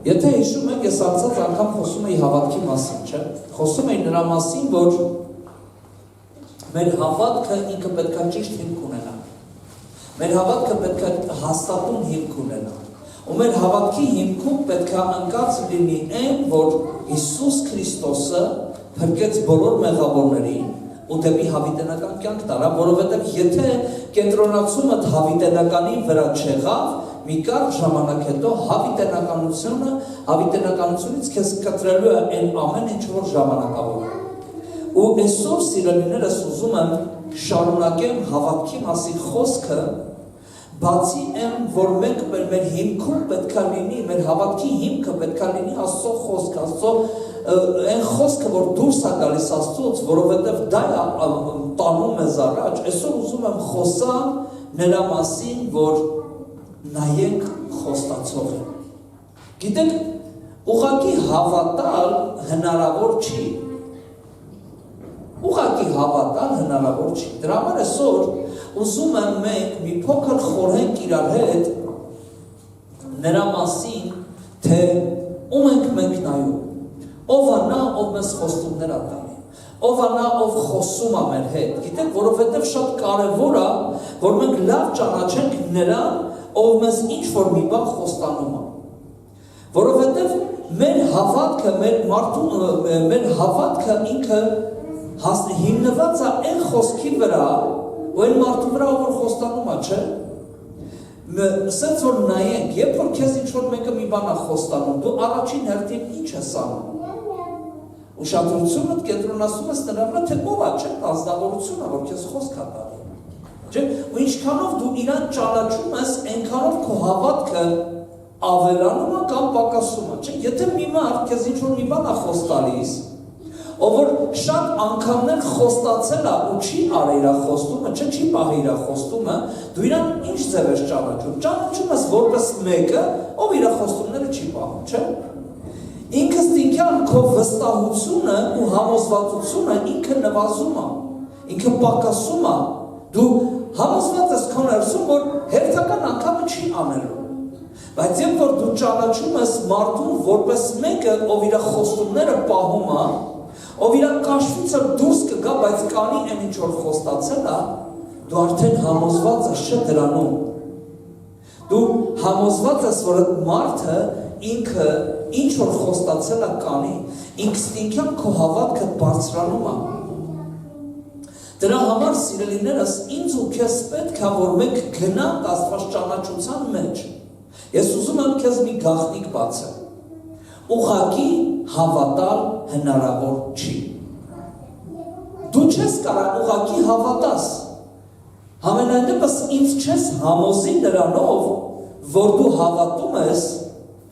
Եթե հիշում եք, ես անցած անգամ խոսում էի հավատքի մասին, չէ՞։ Խոսում էի նրա մասին, որ մեր հավատքը ինքը պետք է ճիշտ հիմք ունենա։ Մեր հավատքը պետք է հաստատուն հիմք ունենա։ Ու մեր հավատքի հիմքում պետք է ընկած լինի այն, որ Հիսուս Քրիստոսը փրկեց բոլոր մեղավորներին ու դեպի հավիտենական կյանք տարավ, որովհետև եթե կենտրոնացումը հավիտենականի վրա չեղավ, մի կարճ ժամանակ հետո հավիտենականությունից քեզ կտրելու է այն ամեն ինչ որ ժամանակավոր է։ Ու այսօր սիրելիներս ուզում եմ շարունակեմ հավատքի մասին խոսքը, բացի այն, որ մենք մեր հիմքում պետք է լինի, մեր հավատքի հիմքը պետք է լինի Աստծո խոսքը, Աստծո այն խոսքը, որ դուրս է գալիս Աստծոց, որովհետև դա տանում մեզ առաջ, այսօր ուզում եմ խոսալ նրա մասին, որ նայենք խոստացողին։ Գիտեք, ուղղակի հավատալ հնարավոր չի։ Ուղղակի հավատալ հնարավոր չի։ Դրա համար այսօր ուզում եմ մենք մի փոքր խորհենք իրար հետ նրա մասին, թե ում ենք մենք նայում։ Ով է նա, ով մեզ խոստումներ է տալի։ Ով է նա, ով խոսում է մեր հետ։ Գիտեք, որովհետև շատ կարևոր է, որ մենք լավ ճանաչենք նրան, ով մեզ ինչ-որ մի բան խոստանում է։ Որովհետև մեր հավատքը ինքը հիմնված է այն խոսքի վրա, ու այն մարդու վրա, որ խոստանում է, չէ՞։ Սենց որ նայենք, երբ որ քեզ ինչ-որ մեկը մի բան է խոստանում, դու առաջին հերթին ինչ ես անում։ Ուշադրությունդ կենտրոնացնում ես նրա վրա, թե ով է, չէ՞, ազնվորությունը, որ քեզ խոսք է տալի։ Չէ՞, ու ինչքանով դու իրան ճանաչում ես, այնքանով քո հավատքը ավելանում է կամ պակասում է, չէ՞։ Եթե մի մարդ քեզ ինչ-որ մի բան է խոս տալիս, ով որ շատ անգամներ խոստացել է ու չի արել իր խոստումը, չի պահել իր խոստումը, դու իրան ինչ ձև ես ճանաչում։ Ճանաչում ես որպես մեկը, ով իր խոստումները չի պահում, չէ՞։ Ինքնստինքյան քո վստահությունը ու համոզվածությունը ինքը նվազում է, ինքը պակասում է։ Դու համոզված ես քո ներսում, որ հերթական անգամը չի անելու։ Բայց երբ որ դու ճանաչում ես մարդուն որպես մեկը, ով իր խոստումները պահում է, ով իր կաշվիցը դուրս կգա, բայց կանի այն ինչ որ խոստացել է, դու արդեն համոզված ես չէ դրանում։ Դու համոզված ես, որ այդ մարդը ինքը ինչ որ խոստացել է կանի, ինքնստինքյան քո հավատքը բարձրանում է։ Դրա համար սիրելիներս, ինձ ու քեզ պետք է, որ մենք գնանք աստվածաճանաչության մեջ։ Ես ուզում եմ քեզ մի գաղտնիք բացել։ Ուղղակի հավատալ հնարավոր չի։ Դու չես կարող ուղղակի հավատաս։ Համենայն դեպս ինձ չես համոզի նրանով, որ դու հավատում ես,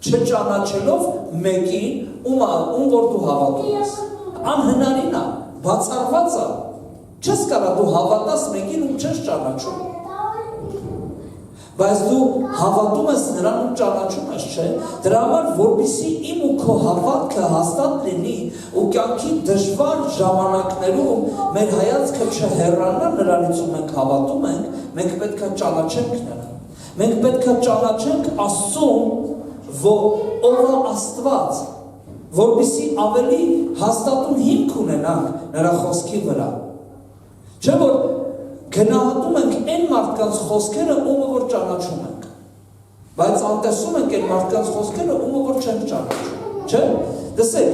չճանաչելով մեկին, ում որ դու հավատում ես։ Անհնարին է, բացառված է։ Չես կարող դու հավատաս մեկին, ում չես ճանաչում։ Բայց դու հավատում ես նրան ու ճանաչում ես, չէ՞։ Դրա համար, որպեսզի իմ ու քո հավատքը հաստատ լինի ու կյանքի դժվար ժամանակներում մեր հայացքը չհեռանա նրանից ու մենք հավատում ենք, մենք պետք է ճանաչենք նրան։ Մենք պետք է ճանաչենք Աստծուն, ով է Աստված, որպեսզի ավելի հաստատուն հիմք ունենանք նրա խոսքի վրա։ Չէ՞ որ գնահատում ենք այն մարդկանց խոսքերը, ումը որ ճանաչում ենք, բայց անտեսում ենք այն մարդկանց խոսքերը, ումը որ չենք ճանաչում, չէ՞։ Տեսեք,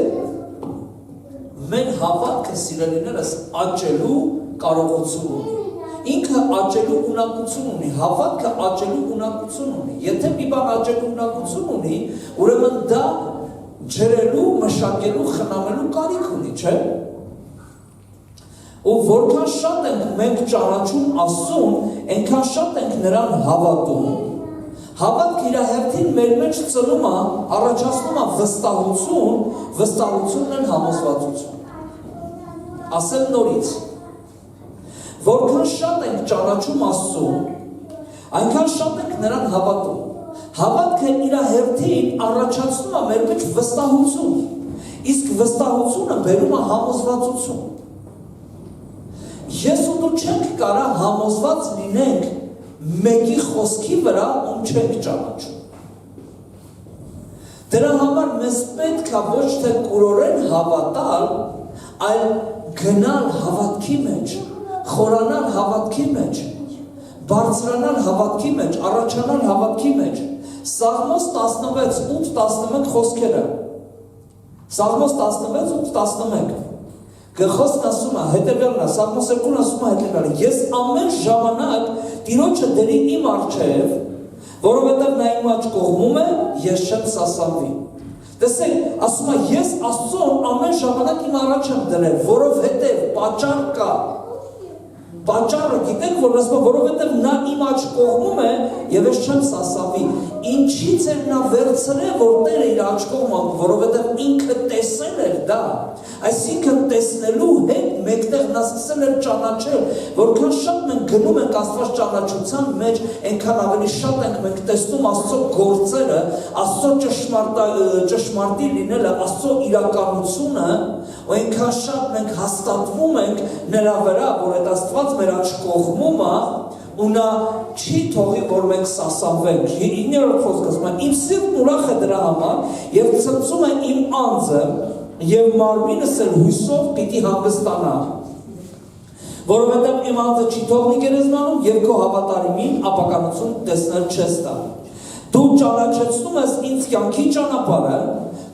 մեր հավատքը սիրելիներս աճելու կարողություն ունի, ինքը աճելու ունակություն ունի, հավատքը աճելու ունակություն ունի։ Եթե մի բան աճելու ունակություն ունի, ուրեմն դա ջրելու, մշակելու, խնամելու կարիք ունի, չէ՞։ Ու որքան շատ ենք մենք ճանաչում Աստծուն, այնքան շատ ենք նրան հավատում։ Հավատքը իր հերթին մեր մեջ ծնում է, առաջացնում է վստահություն, վստահությունն էլ համոզվածություն։ Ասեմ նորից, որքան շատ ենք ճանաչում Աստծուն, այնքան շատ ենք նրան հավատում։ Հավատքը իր հերթին առաջացնում է մեր մեջ վստահություն, իսկ վստահությունը բերում է համոզվածություն։ Ես ու դու չենք կարող համոզված լինենք մեկի խոսքի վրա, ում չենք ճանաչում։ Դրա համար մեզ պետք է ոչ թե կուրորեն հավատալ, այլ գնալ հավատքի մեջ, խորանալ հավատքի մեջ, բարձրանալ հավատքի մեջ, առաջանալ հավատքի մեջ։ Սաղմոս 16:8-11 խոսքերը։ Սաղմոս 16:8-11 Գխոսն ասում է, հետևյալն է, Սաղմոս 2-ն ասում է հետևյալը. Ես ամեն ժամանակ Տիրոջը դերի իմ առջև, որովհետև նա իմ աջ կողմում է, ես չեմ սասանվի։ Տեսեք, ասում է, ես Աստծուն ամեն ժամանակ իմ առաջ եմ դրել, որովհետև պատճառ կա։ Պատճառը գիտեք, որ ասում, որովհետև նա իմ աջ կողմում է եւ ես չեմ սասավի։ Ինչից էր նա վերցրել, որ Տերը իր աջ կողմը, որովհետև ինքը տեսել էր դա։ Այսինքն տեսնելու հետ մեկտեղ նա սկսել էր ճանաչել, որքան շատ մենք գնում ենք Աստված ճանաչության մեջ, այնքան ավելի շատ ենք մենք տեսնում Աստծո գործերը, Աստծո ճշմարտի լինելը, Աստծո իրականությունը, ու այնքան շատ մենք հաստատվում ենք նրա վրա, որ այդ Աստված մեր աջ կողմում է, ու նա չի թողի, որ մենք սասանվենք։ 9-րդ խոսքը ասում է, իմ սիրտն ուրախ է դրա համար, եւ ցնծում է իմ անձը, եւ մարմինս էլ հույսով պիտի հանգստանա, որովհետեւ իմ անձը չի թողնի գերեզմանում եւ քո հավատարիմին ապականություն տեսնել չես տա։ Դու ճանաչեցնում ես ինձ կյանքի ճանապարհը,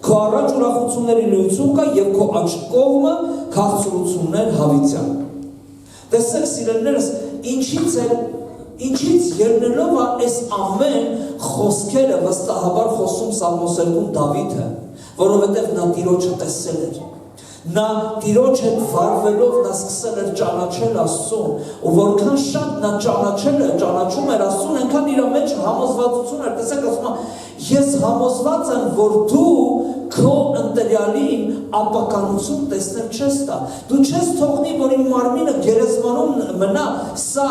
քո առաջ ուրախությունների լույսում կա եւ քո աջ կողմը քաղցրություններ հավիտյան։ Տեսեք սիրելիներս, ինչից ելնելով է այս ամեն խոսքերը վստահաբար խոսում Սաղմոս 2-ում Դավիթը, որովհետև նա Տիրոջը տեսել էր։ Նա Տիրոջ հետ վարվելով նա սկսել էր ճանաչել Աստծուն, ու որքան շատ նա ճանաչում էր Աստծուն, այնքան իր մեջ համոզվածություն էր։ Տեսեք, ասում է, ես համոզված եմ, որ դու քո ընտրյալին ապականություն տեսնել չես տա։ Դու չես թողնի, որ իմ մարմինը գերեզմանում մնա։ Սա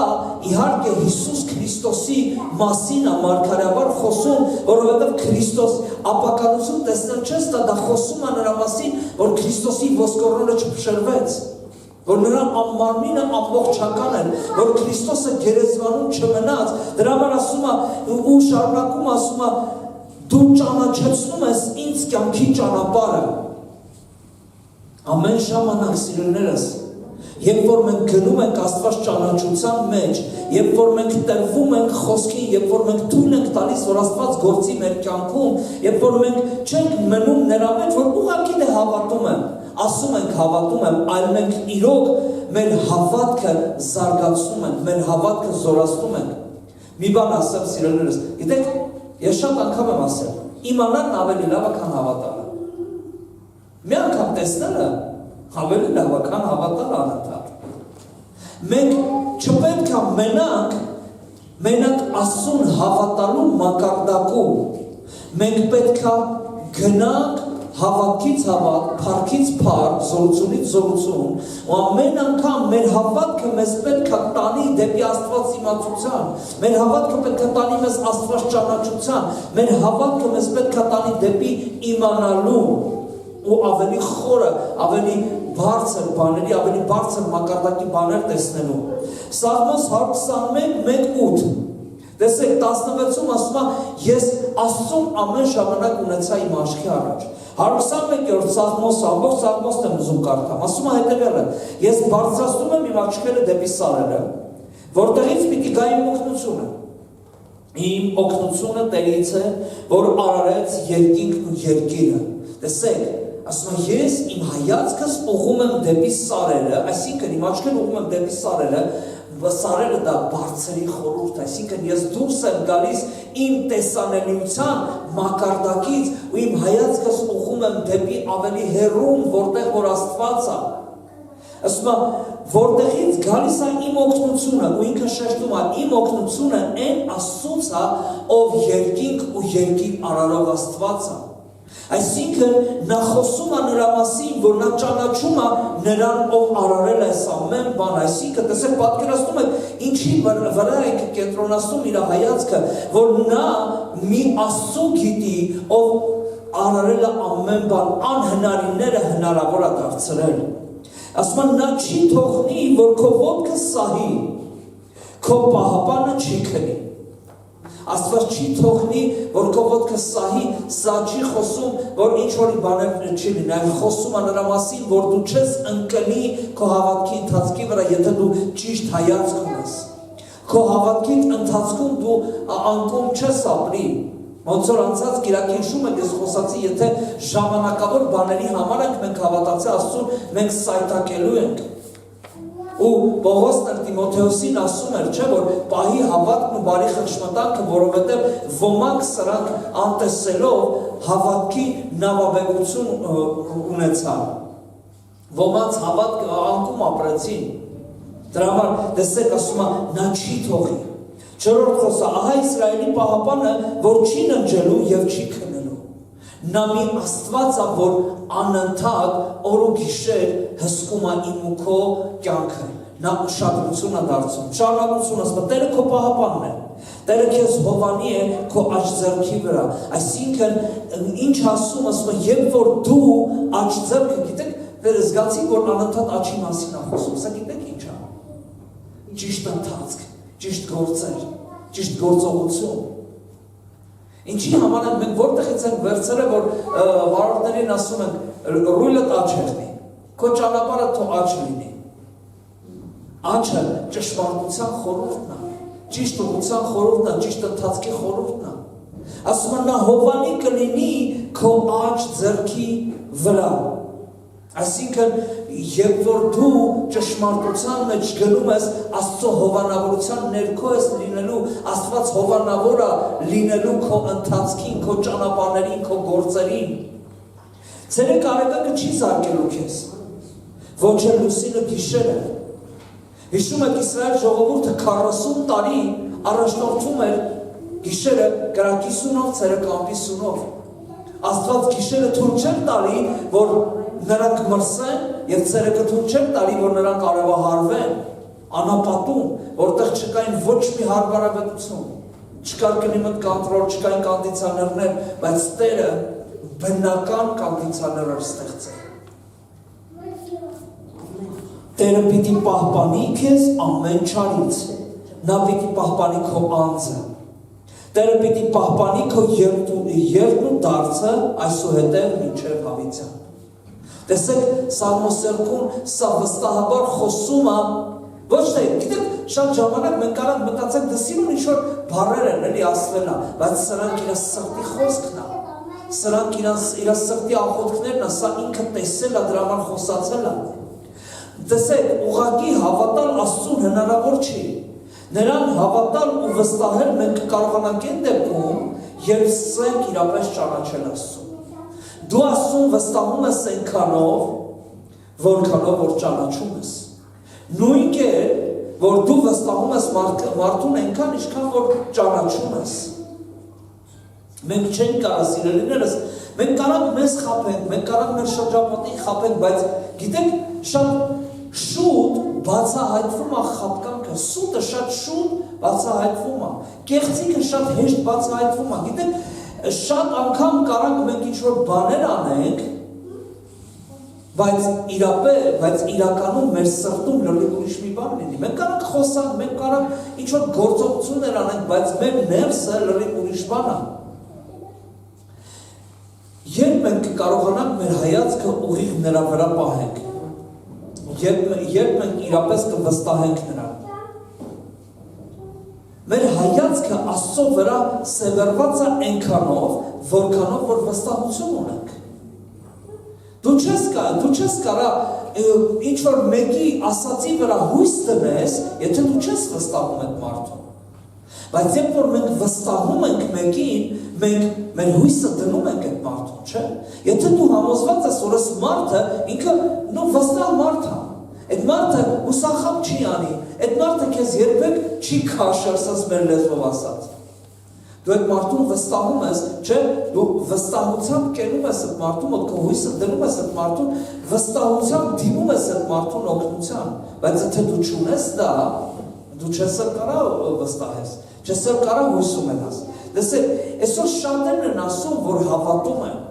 իհարկե Հիսուս Քրիստոսի մասին է մարգարեաբար խոսում, որովհետև Քրիստոս ապականություն տեսնել չես տա, դա խոսում է նրա մասին, որ Քրիստոսի ոսկորները չփշրվեց, որ նրա մարմինը ամբողջական էր, որ Քրիստոսը գերեզմանում չմնաց։ Դրա համար ասում է ու շարունակում ասում է, դու ճանաչեցնում ես ինձ կյանքի ճանապարհը։ Ամեն ժամանակ սիրելիներս, երբ որ մենք գնում ենք Աստված ճանաչության մեջ, երբ որ մենք տրվում ենք խոսքին, երբ որ մենք թույլ ենք տալիս, որ Աստված գործի մեր կյանքում, երբ որ մենք չենք մնում նրա մեջ, որ ուղղակի դե հավատում եմ, ասում ենք հավատում եմ, այլ մենք իրոք մեր հավատքը զարգացնում ենք, մեր հավատքը զորացնում ենք։ Մի բան ասեմ սիրելիներս, գիտեք, ես շատ անգամ եմ ասել, իմանալն ավելի լավ է, քան հավատալը։ Մի անգամ տեսնելը ավելի լավ է, քան հավատալը անընդհատ։ Մենք չպետք է մենակ Աստծուն հավատալու մակարդակում, մենք պետք է գնանք հավատքից հավատ, փառքից փառք, զորությունից զորություն, ու ամեն անգամ մեր հավատքը մեզ պետք է տանի դեպի Աստված իմացության, մեր հավատքը պետք է տանի մեզ Աստված ճանաչության, մեր հավատքը մեզ պետք է տանի դեպի իմանալու ու ավելի խորը, ավելի բարձր բաների, ավելի բարձր մակարդակի բաներ տեսնելու։ Սաղմոս 121:1-8 Տեսեք 16-ում ասում է, ես Աստծուն ամեն ժամանակ ունեցա իմ աչքի առաջ։ 121-րդ Սաղմոս, ամբողջ Սաղմոսն եմ ուզում կարդամ, ասում է հետևյալը. ես բարձրացնում եմ իմ աչքերը դեպի սարերը, որտեղից պիտի գա իմ օգնությունը։ Իմ օգնությունը Տերից է, որ արարեց երկինքն ու երկիրը։ Տեսեք, ասում է, ես իմ հայացքս ուղղում եմ դեպի սարերը, այսինքն իմ աչքերը ուղղում եմ դեպի սարերը դա բարձրի խորհուրդ, այսինքն ես դուրս եմ գալիս իմ տեսանելիության մակարդակից ու իմ հայացքս ուղղում եմ դեպի ավելի հեռուն, որտեղ որ Աստված է։ Ասում է, որտեղից գալիս է իմ օգնությունը, ու ինքը շեշտում է, իմ օգնությունը այն Աստծուց է, ով երկինք ու երկիր արարող Աստված է։ Այսինքն նա խոսում է նրա մասին, որ նա ճանաչում է նրան, ով արարել է այս ամեն բան, այսինքն տեսեք պատկերացնում եք ինչի վրա եք կենտրոնացնում իր հայացքը, որ նա մի Աստծո գիտի, ով արարել է ամեն բան, անհնարինները հնարավոր է դարձրել։ Ասում է նա չի թողնի, որ քո ոտքը սահի, քո պահապանը չի քնի։ Աստված չի թողնի, որ քո ոտքը սահի, սա չի խոսում, որ ինչ որ բաներ չի լինի, այլ խոսում է նրա մասին, որ դու չես ընկնի քո հավատքի ընթացքի վրա, եթե դու ճիշտ հայացք ունես։ Քո հավատքի ընթացքում դու անկում չես ապրի։ Ոնց որ անցած Կիրակի հիշում եք, ես խոսացի, եթե ժամանակավոր բաների համար ենք մենք հավատացի Աստծուն, մենք սայթակելու ենք։ Ու Պողոսն էլ Տիմոթեոսին ասում էր, չէ, որ պահի հավատքն ու բարի խղճմտանքը, որովհետև ոմանք սրանք անտեսելով հավատքի նավաբեկություն ունեցան։ Ոմանց հավատքը անկում ապրեցին։ Դրա համար տեսեք, ասում է, նա չի թողի։ Չորրորդ խոսքը, ահա Իսրայելի պահապանը, որ չի ննջելու և չի քնելու։ Նա մի Աստված է, որ անընդհատ օր ու գիշեր հսկում է իմ ու քո կյանքը։ Նա ուշադրություն է դարձնում։ Շարունակություն ասում, Տերը քո պահապանն է։ Տերը քեզ հովանի է քո աջ ձեռքի վրա։ Այսինքն, ինչ ասում, ասում, երբ որ դու աջ ձեռքը, գիտեք, դեր զգացի, որ անընդհատ աչի մասին է խոսում։ Սա գիտեք ինչ է։ Ճիշտ ընթացք, ճիշտ գործեր, ճիշտ գործողություն։ Ինչի համար ենք մենք որտեղից ենք վերցրել, որ վարորդներին ասում են ռուլը աջ եղնի, քո ճանապարհը թող աջ լինի։ Աջը ճշմարտության խորհուրդն է, ճիշտ ուղղության խորհուրդն է, ճիշտ ընթացքի խորհուրդն է։ Ասում են նա հովանի կլինի քո աջ ձեռքի վրա։ Այսինքն, երբ որ դու ճշմարտության մեջ գնում ես, Աստծո հովանավորության ներքո ես լինելու, Աստված հովանավոր է լինելու քո ընթացքին, քո ճանապարհներին, քո գործերին։ Ցերեկ արեգակը չի զարկելու քեզ, ոչ էլ լուսինը գիշերը։ Հիշում եք Իսրայել ժողովուրդը 40 տարի առաջնորդվում էր գիշերը կրակի սունով, ցերեկամբի սունով։ Աստված գիշերը թույլ չէր տալի, որ նրանք մրսեն և ցերեկը թույլ չէր տալի, որ նրանք արևահարվեն, անապատում, որտեղ չկային ոչ մի հարաբերություն, չկար կլիմատ կոնտրոլ, չկային կոնդիցիոներներ, բայց Տերը բնական կոնդիցիոներ էր ստեղծել։ Տերը պիտի պահպանի քեզ ամեն չարից, նա պիտի պահպանի քո անձը, Տերը պիտի պահպանի քո երդն ու դարձը այսուհետև մինչև հավիտյան։ Տեսեք, Սաղմոսերքում սա վստահաբար խոսում է, ոչ թե, գիտեք, շատ ժամանակ մենք կարող մտածենք, դսիրուն ինչ-որ բառեր են, էլի ասվել է, բայց սրանք իր սրտի խոսքն է, սրանք իր սրտի աղոթքներն է, սա ինքը տեսել է, դրա համար խոսացել է։ Տեսեք, ուղղակի հավատալ Աստծուն հնարավոր չի։ Նրան հավատալ ու վստահել մենք կարողանանք այն դեպքում, երբ սկսենք իրապես ճանաչել Աստծուն։ Դու Աստծուն վստահում ես այնքանով, որքանով որ ճանաչում ես։ Նույն կերպ, որ դու վստահում ես մարդուն այնքան, ինչքան որ ճանաչում ես։ Մենք չենք կարող սիրելիներս, մենք կարող մեզ խաբենք, մենք կարող մեր շրջապատին խաբենք, բայց գիտեք, շատ շուտ բացահայտվում է խաբկանքը, սուտը շատ շուտ բացահայտվում է, կեղծիքը շատ հեշտ բացահայտվում է, գիտեք, շատ անգամ կարող մենք ինչ-որ բաներ անենք, բայց իրականում մեր սրտում լրիվ ուրիշ մի բան լինի, մենք կարող խոսանք, մենք կարող ինչ-որ գործողություններ անենք, բայց մեր ներսը լրիվ ուրիշ բան է։ Երբ մենք կարողանանք մեր հայացքը ուղիղ նրա վրա պահենք, երբ մենք իրապես կվստահենք նրան, մեր հայացքը Աստծո վրա սևեռված է այնքանով, որքանով որ վստահություն ունենք։ Դու չես կարող ինչ-որ մեկի ասածի վրա հույս դնես, եթե դու չես վստահում այդ մարդուն։ Բայց երբ որ մենք վստահում ենք մեկին, մենք մեր հույսը դնում ենք այդ մարդուն, չէ՞։ Եթե դու համոզված ես, որ այս մարդը ինքը վստահ մարդ է, այդ մարդը ուսախապ չի անի, այդ մարդը քեզ երբեք չի քաշել, ասած մեր լեզվով ասած։ Դու այդ մարդուն վստահում ես, չէ՞, դու վստահությամբ կենում ես այդ մարդուն, մոտ քո հույսը դնում ես այդ մարդուն, վստահությամբ դիմում ես այդ մարդուն օգնության, բայց եթե դու չունես դա, դու չես կարող վստահես, չես կարող հույս ունենաս։ Տեսեք, այսօր շատերն են ասում, որ հավատում են,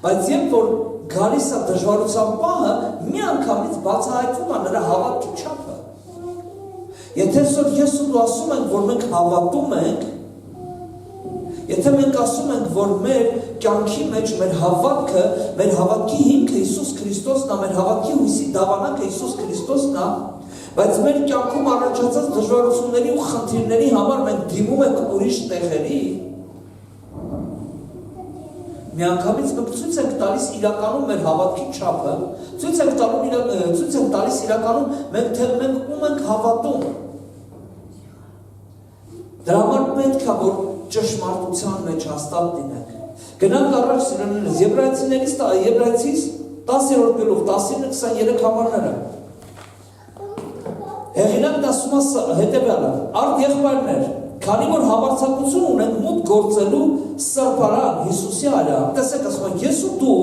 բայց երբ որ գալիս է դժվարության պահը, մի անգամից բացահայտվում է նրա հավատքի չափը։ Եթե ես ու դու ասում ենք, որ մենք հավատում ենք, եթե մենք ասում ենք, որ մեր կյանքի մեջ մեր հավատքը, մեր հավատքի հիմքը Հիսուս Քրիստոսն է, մեր հավատքի հույսի դավանակը Հիսուս Քրիստոսն է, բայց մեր կյանքում առաջացած դժվարությունների ու խնդիրների համար մենք դիմում ենք ուրիշ տեղերի, միանգամից մենք ցույց ենք տալիս իրականում մեր հավատքի չափը, ցույց ենք տալիս իրականում մենք ում ենք հավատում։ Դրա համար պետք է որ ճշմարտության մեջ հաստատ լինենք։ Գնանք առաջ սիրելիներս, Եբրայեցիս 10-րդ գլուխ 19-23 համարները։ Հեղինակն ասում է հետևյալը. «Արդ եղբայրներ, քանի որ համարձակություն ունենք մուտք գործելու սրբարան Հիսուսի արյան», տեսեք ասում է, ես ու դու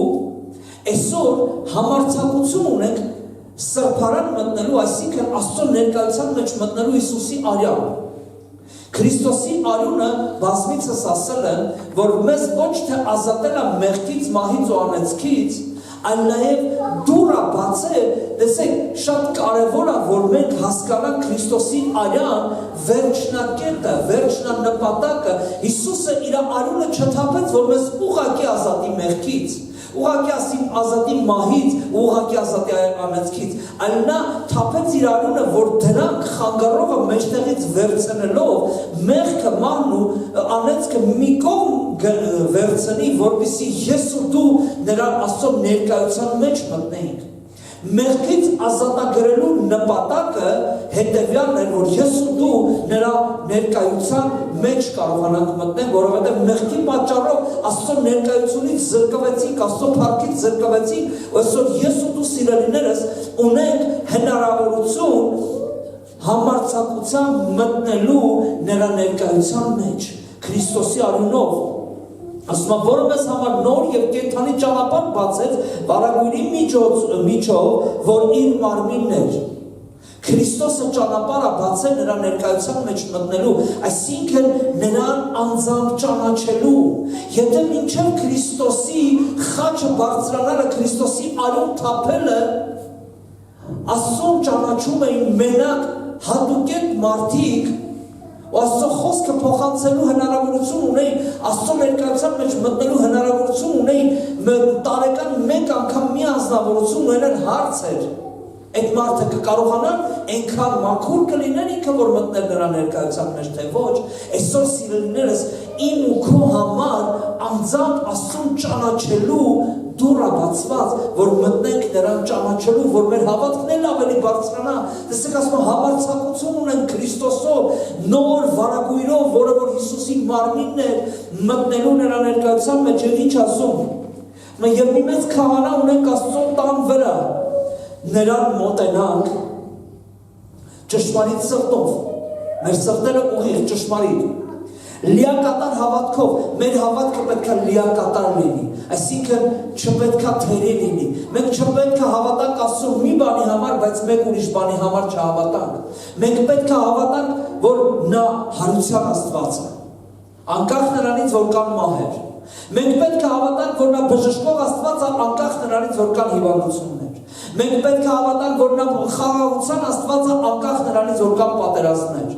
այսօր համարձակություն ունենք սրբարան մտնելու, այսինքն Աստծո ներկայության մեջ մտնելու Հիսուսի արյան։ Քրիստոսի արյունը բազմիցս ասել են, որ մեզ ոչ թե ազատել է մեղքից, մահից ու անեծքից, այլ նաև դուռը բացել, տեսեք, շատ կարևոր է, որ մենք հասկանանք Քրիստոսի արյան վերջնակետը, վերջնանպատակը, Հիսուսը իր արյունը չթափեց, որ մեզ ուղղակի ազատի մեղքից, ուղղակի ազատի մահից, ուղղակի ազատի անեծքից, այլ նա թափեց իր արյունը, որ դրանք խանգարողը մեջտեղից վերցնելով մեղքը, մահն ու անեծքը մի կողմ վերցնի, որպեսզի ես ու դու նրա Աստծո ներկայության մեջ մտնեինք։ Մեղքից ազատագրելու նպատակը հետևյալն էր, որ ես ու դու նրա ներկայության մեջ կարողանանք մտնել, որովհետև մեղքի պատճառով Աստծո ներկայությունից զրկվեցինք, Աստծո փառքից զրկվեցինք, այսօր ես ու դու սիրելիներս ունենք հնարավորություն համարձակությամբ մտնելու նրա ներկայության մեջ, Քրիստոսի արյունով։ Ասում է, որը մեզ համար նոր և կենդանի ճանապարհ բացեց վարագույրի միջով, որ իր մարմինն էր։ Քրիստոսը ճանապարհ է բացել նրա ներկայության մեջ մտնելու, այսինքն նրան անձամբ ճանաչելու։ Եթե մինչև Քրիստոսի խաչը բարձրանալը, Քրիստոսի արյուն թափելը, Աստծուն ճանաչում էին մենակ հատուկենտ մարդիկ, ու Աստծո խոսքը փոխանցելու հնարավորություն ունեին, Աստծո ներկայության մեջ մտնելու հնարավորություն ունեին, տարեկան մեկ անգամ մի անձնավորություն ունենալ հարց էր, այդ մարդը կկարողանան այնքան մաքուր կլինեն ինքը, որ մտնել նրա ներկայության մեջ, թե ոչ, այսօր սիրելիներս իմ ու քո համար անձամբ Աստծուն ճանաչելու դուռը բացված, որ մտնենք նրան ճանաչելու, որ մեր հավատքն էլ ավելի բարձրանա։ Տեսեք, ասում եմ, համարձակություն ունենք Քրիստոսով, նոր վարագույրով, որը որ Հիսուսի մարմինն է, մտնելու նրա ներկայության մեջ, եւ ինչ ասում։ Եվ մի մեծ քահանա ունենք Աստծո տան վրա, նրան մոտենանք ճշմարիտ սրտով, մեր սրտերը ուղիղ ճշմարիտ, լիակատար հավատքով, մեր հավատքը պետք է լիակատար լինի, այսինքն չպետք է թերի լինի, մենք չպետք է հավատանք Աստծո մի բանի համար, բայց մեկ ուրիշ բանի համար չհավատանք, մենք պետք է հավատանք, որ նա հարության Աստված է, անկախ նրանից, որ կան մահեր, մենք պետք է հավատանք, որ նա բժշկող Աստված է, անկախ նրանից, որ կան հիվանդություններ, մենք պետք է հավատանք, որ նա խաղաղության Աստված է, անկախ նրանից, որ կան պատերազմներ,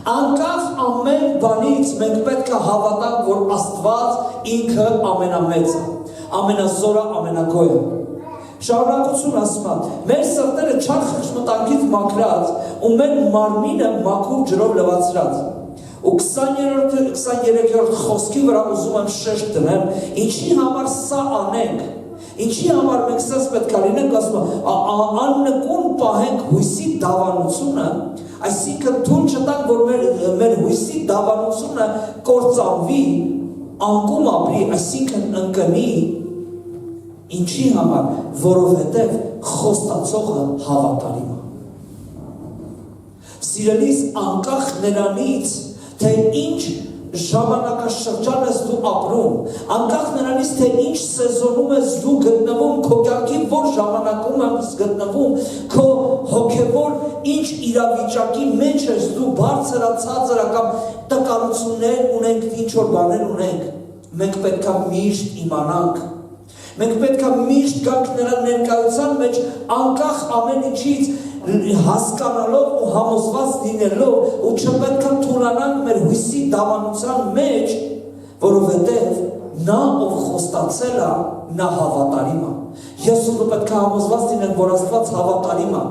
անկախ ամեն բանից մենք պետք է հավատանք, որ Աստված ինքը ամենամեծը, ամենազորը, ամենագոյը։ Շարունակություն ասում է, մեր սրտերը չար խշմտանքից մաքրած ու մեր մարմինը մաքուր ջրով լվացրած։ Ու 23-րդ խոսքի վրա ուզում եմ շեշտ դնեմ, ինչի համար սա անենք, ինչի համար մենք սաս պետք է լինենք, ասում է, աննկուն պահենք հույսի դավանությունը, այսինքն թույլ չտանք, որ մեր հույսի դավանությունը կործանվի, անկում ապրի, այսինքն ընկնի, ինչի համար, որովհետև խոստացողը հավատարիմ է։ Սիրելիս, անկախ նրանից, թե ինչ ժամանակաշրջան ես դու ապրում, անկախ նրանից, թե ինչ սեզոնում ես դու գտնվում, քո կյանքի որ ժամանակում ես գտնվում, քո հոգևոր ինչ իրավիճակի մեջ ես դու բարձրացածը կամ տկարություններ ունենք, ինչ որ բաներ ունենք, մենք պետք է միշտ իմանանք, մենք պետք է միշտ գանք նրա ներկայության մեջ, անկախ ամեն ինչից, հասկանալով ու համոզված լինելով ու չպետք է թուլանանք մեր հույսի դավանության մեջ, որովհետև նա ով խոստացել է, նա հավատարիմ է։ Ես ու դու պետք է համոզված լինենք, որ Աստված հավատարիմ է։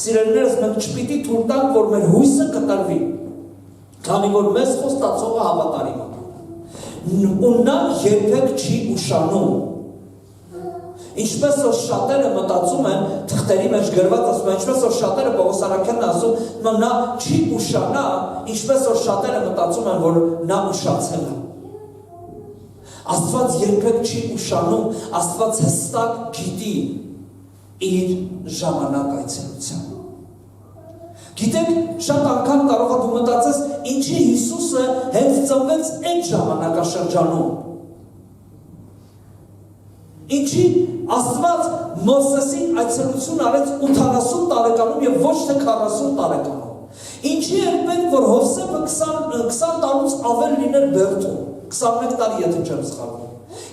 Սիրելիներս, մենք չպիտի թույլ տանք, որ մեր հույսը կտրվի, քանի որ մեզ խոստացողը հավատարիմ է։ Ու նա երբեք չի ուշանում։ Ինչպես որ շատերը մտածում են, թղթերի մեջ գրված ասում են, ինչպես որ շատերը Պողոս Արաքյանն ասում, նա չի ուշանա, ինչպես որ շատերը մտածում են, որ նա ուշացել է։ Աստված երբեք չի ուշանում, Աստված հստակ գիտի իր ժամանակ այցելության։ Գիտեք, շատ անգամ կարող է դու մտածես, ինչի Հիսուսը հենց ծնվեց այդ ժամանակաշրջանում։ Ինչի Աստված Մովսեսին այցելություն արեց 80 տարեկանում եւ ոչ թե 40 տարեկանում։ Ինչի էր պետք, որ Հովսեփը 20 տարուց ավել լիներ Բերթում, 21 տարի եթե չեմ սխալվում։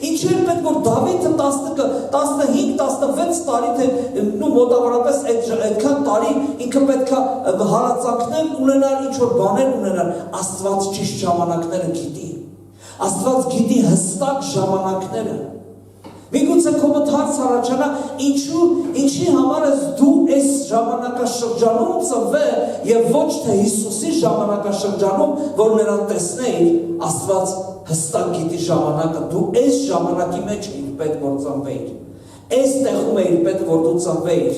Ինչի էր պետք, որ Դավիթը 15-16 տարի թե մոտավորապես այդքան տարի ինքը պետք է հալածանքներ ունենար, ինչ-որ բաներ ունենար։ Աստված ճիշտ ժամանակները գիտի։ Աստված գիտի հստակ ժամանակները։ Միգուցե քո մոտ հարց առաջանա, ինչի համար ես դու այս ժամանակաշրջանում ծնվել եւ ոչ թե Հիսուսի ժամանակաշրջանում, որ նրան տեսնեիր, Աստված հստակ գիտի ժամանակը, դու այս ժամանակի մեջ էիր պետք որ ծնվեիր, այս տեղում էիր պետք որ դու ծնվեիր։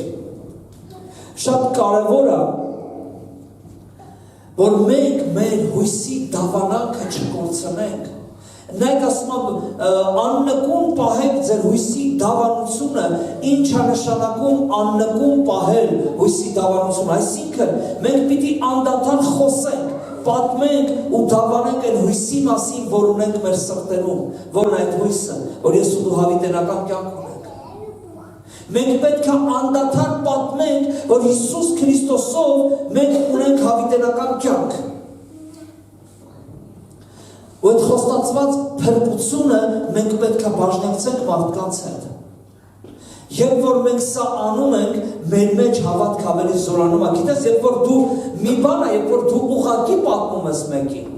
Շատ կարևոր է, որ մենք մեր հույսի դավանանքը չկորցնենք։ Նայեք ասում աննկուն պահեք ձեր հույսի դավանությունը, ինչ է նշանակում աննկուն պահել հույսի դավանությունը, այսինքն մենք պիտի անդադար խոսենք, պատմենք ու դավանենք այն հույսի մասին, որ ունենք մեր սրտերում, որն այդ հույսը, որ ես ու դու հավիտենական կյանք ունենք։ Մենք պետք է անդադար պատմենք, որ Հիսուս Քրիստոսով մենք ունենք հավիտենական կյանք։ Ու այդ խոստացված փրկությունը մենք պետք է բաժնեկցենք մարդկանց հետ։ Երբ որ մենք սա անում ենք, մեր մեջ հավատք ավելի զորանում է։ Գիտես, երբ որ դու մի բան է, երբ որ դու ուղղակի պատմում ես մեկին,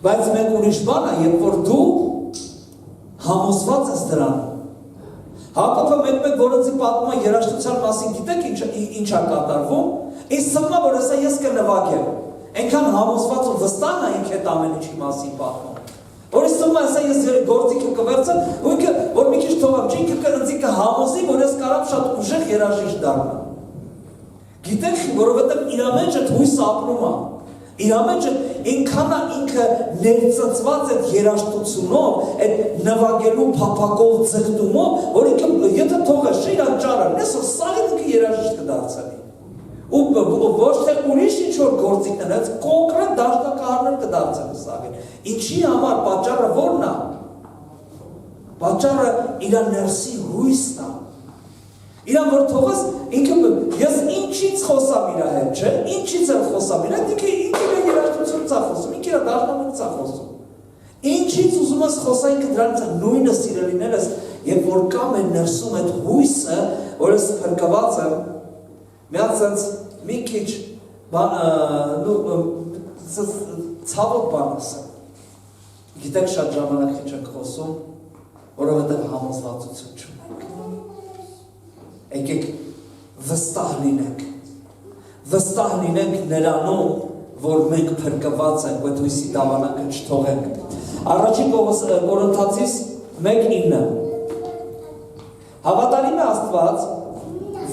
բայց մեկ ուրիշ բան է, երբ որ դու համոզված ես դրանում։ Հակոբը մեկ որոնցի պատմում է երաժշտության մասին, գիտեք ինչ է կատարվում։ Ինձ թվում է, որ ասա ես կնվագեմ։ Այնքան համոզված ու վստահ է ինքը այդ ամեն ինչի մասին պատմում։ Որ ինձ թվում է, ասա ես գործիքը կվերցեմ, ու ինքը որ մի քիչ թողամ, չէ, ինքը կընձի կհամոզի, որ ես կարամ շատ ուժեղ երաժիշտ դառնամ։ Գիտեք, որովհետև իր մեջ այդ հույսը ապրում է։ Իր մեջ ինքան է ինքը ներծծված այդ երաժշտությունով, այդ նվագելու փափակով ձգտումով, որ ինքը եթե թողես չէ իրան ճարը, նեսով սաղին ինքը երաժիշտ կդարձնի։ Ու ոչ թե ուրիշ ինչ-որ գործիքներ, այս կոնկրետ դաշնակահարներ կդարձնի սաղին։ Ինչի համար պատճառը որն է։ Պատճառը իր ներսի հույսն է։ Իրան որ թողես, ինքը ես ինչից խոսամ իր հետ, չէ, ինչից եմ խոսամ իր հետ, ինքը իր երաժշտությունից է խոսում, ինքը իր դաշնամուրից է խոսում։ Ինչից ուզում ես խոսա, ինքը դրանից է նույնը սիրելիներս, երբ որ կա մեր ներսում այդ հույսը, որ ես փրկված եմ, միացած մի քիչ ցավոտ բան ասեմ։ Գիտեք շատ ժամանակ քիչ ենք խոսում, որովհետև համոզվածություն չունենք։ Եկեք վստահ լինենք նրանում, որ մենք փրկված ենք, այդ հույսի դավանանքը չթողենք։ Առաջին Կորինթացիս 1:9 Հավատարիմ է Աստված,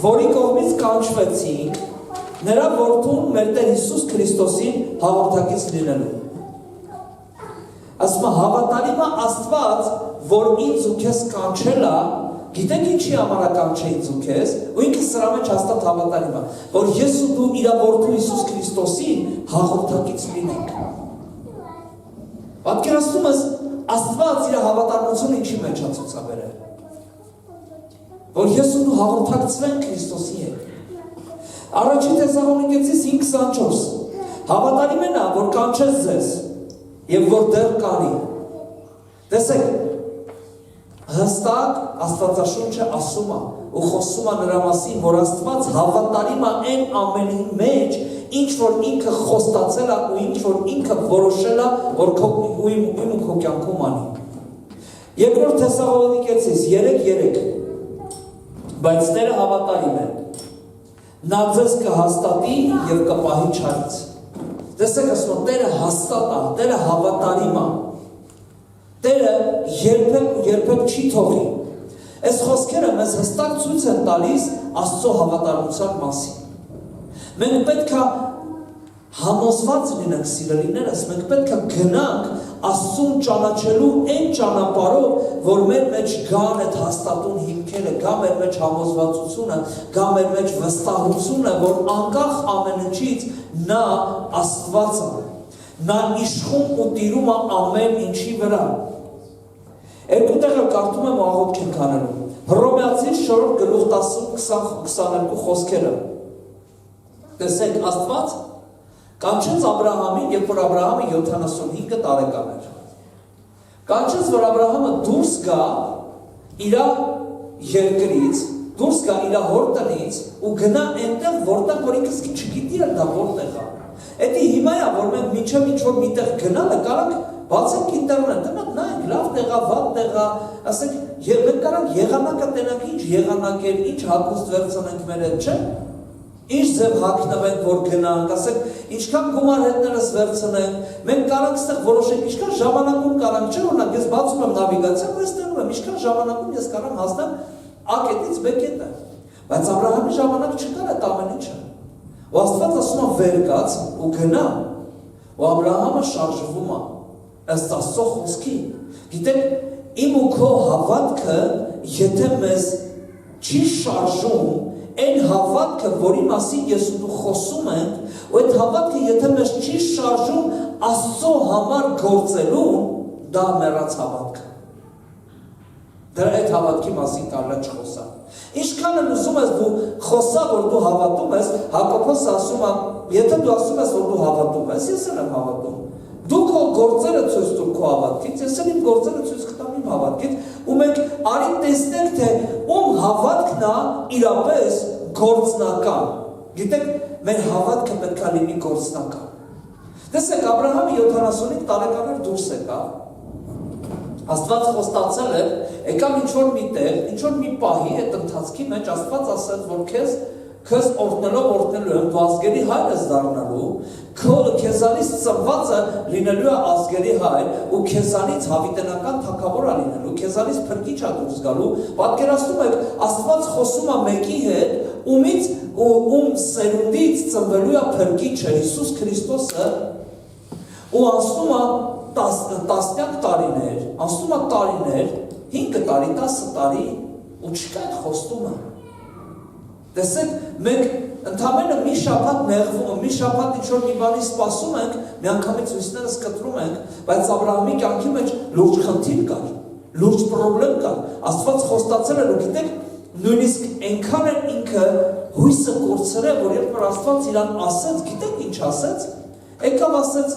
որի կողմից կանչվեցինք, նրա որդուն մեր Տեր Հիսուս Քրիստոսին հաղորդակից լինելու։ Ասում է հավատարիմ է Աստված, որ ինձ ու քեզ կանչել է, գիտեք ինչի համար է կանչել ինձ ու քեզ, ու ինքը սրա մեջ հաստատ հավատարիմ է, որ ես ու դու իր որդու Հիսուս Քրիստոսին հաղորդակից լինենք։ Պատկերացնում ես Աստված իր հավատարմությունը ինչի մեջ է ցուցաբերել, որ ես ու դու հաղորդակցվենք Քրիստոսի հետ։ Առաջին Թեսաղոնիկեցիս 5:24 Հավատարիմ է նա, որ կանչեց ձեզ, եւ որ դեռ կարի։ Տեսեք, հստակ Աստվածաշունչը ասում է ու խոսում է նրա մասին, որ Աստված հավատարիմ է այն ամենի մեջ, ինչ որ ինքը խոստացել է ու ինչ որ ինքը որոշել է, որ իմ ու քո կյանքում անի։ Երկրորդ Թեսաղոնիկեցիս 3:3 բայց Տերը հավատարիմ է, նա ձեզ կհաստատի և կպահի չարից։ Տեսեք, ասում է, Տերը հաստատ է, Տերը հավատարիմ է, Տերը երբեք չի թողի։ Այս խոսքերը մեզ հստակ ցույց են տալիս Աստծո հավատարմության մասին։ Մենք պետք է համոզված լինենք, սիրելիներս, մենք պետք է գնանք Աստծուն ճանաչելու այն ճանապարհով, որ մեր մեջ գան այդ հաստատուն հիմքերը, գա մեր մեջ համոզվածությունը, գա մեր մեջ վստահությունը, որ անկախ ամեն ինչից նա Աստված է, նա իշխում ու տիրում է ամեն ինչի վրա։ Երկու տեղը կարդում եմ ու աղոթք ենք անելու։ Հռոմեացիս 4:10-22 խոսքերը։ Տեսեք, Աստված կանչեց Աբրահամին, երբ որ Աբրահամը 75 տարեկան էր։ Կանչեց, որ Աբրահամը դուրս գա իր երկրից, դուրս գա իր հոր տնից ու գնա այնտեղ, որտեղ որ ինքը չգիտի էլ դա որտեղ է։ Էդի հիմա է, որ մենք մինչև ինչ-որ միտեղ գնալը կարանք բացենք ինտերնետը, նայենք լավ տեղա, վատ տեղա, ասենք, մենք կարանք եղանակը տենանք, ինչ եղանակ էր, ինչ հագուստ վերցնենք մեր հետ, չէ՞։ Ինչ ձև հագնվենք, որ գնանք, ասենք, ինչքան գումար հետներս վերցնենք, մենք կարանք ստեղ որոշենք, ինչքան ժամանակում կարանք, չէ՞, օրինակ, ես բացում եմ նավիգացիան, ես տենում եմ, ինչքան ժամանակում ես կարամ հասնեմ A կետից B կետը։ Բայց Աբրահամի ժամանակ չկար այդ ամեն ինչը։ Ու Աստված ասում է վեր կաց ու գնա, ու Աբրահամը շարժվում է ըստ Աստծո խոսքի։ Գիտեք, իմ ու քո հավատքը, եթե մեզ չի շարժում, այն հավատքը, որի մասին ես ու դու խոսում ենք, ու այդ հավատքը, եթե մեզ չի շարժում Աստծո համար գործելուն, դա մեռած հավատք է։ Դրա այդ հավատքի մասին կարելի է չխոսալ։ Ինչքան էլ ուզում ես դու խոսա, որ դու հավատում ես, Հակոբոս ասում է, եթե դու ասում ես, որ դու հավատում ես, ես էլ եմ հավատում։ Դու քո գործերը ցույց տուր քո հավատքից, ես էլ իմ գործերը ցույց կտամ իմ հավատքից, ու մենք արի տեսնենք, թե ում հավատքն է իրապես գործնական։ Գիտեք, մեր հավատքը պետք է լինի գործնական։ Տեսեք, Աբրահամը 75 տարեկան էր դուրս եկավ։ Աստված խոստացել էր, եկավ ինչ-որ մի տեղ, ինչ-որ մի պահի այդ ընթացքի մեջ Աստված ասել, որ քեզ օրհնելով եմ, դու ազգերի հայր ես դառնալու, քեզանից ծնվածը լինելու է ազգերի հայր, ու քեզանից հավիտենական թագավոր է լինելու, քեզանից փրկիչ է դուրս գալու։ Պատկերացնում եք, Աստված խոսում է մեկի հետ, ում սերունդից ծնվելու է փրկիչը Հիսուս Քրիստոսը, ու անցնում է տասնյակ տարիներ, անցնում է տարիներ, 5 տարի, 10 տարի, ու չկա այդ խոստումը։ Տեսեք, մենք ընդամենը մի շաբաթ նեղվում, մի շաբաթ ինչ-որ մի բանի սպասում ենք, մի անգամից հույսներս կտրում ենք, բայց Աբրահամի կյանքի մեջ լուրջ խնդիր կար, լուրջ պրոբլեմ կար։ Աստված խոստացել էր, ու գիտեք, նույնիսկ այնքան էր ինքը հույսը կորցրել, որ երբ որ Աստված իրան ասեց, գիտեք ինչ ասեց, եկավ ասեց,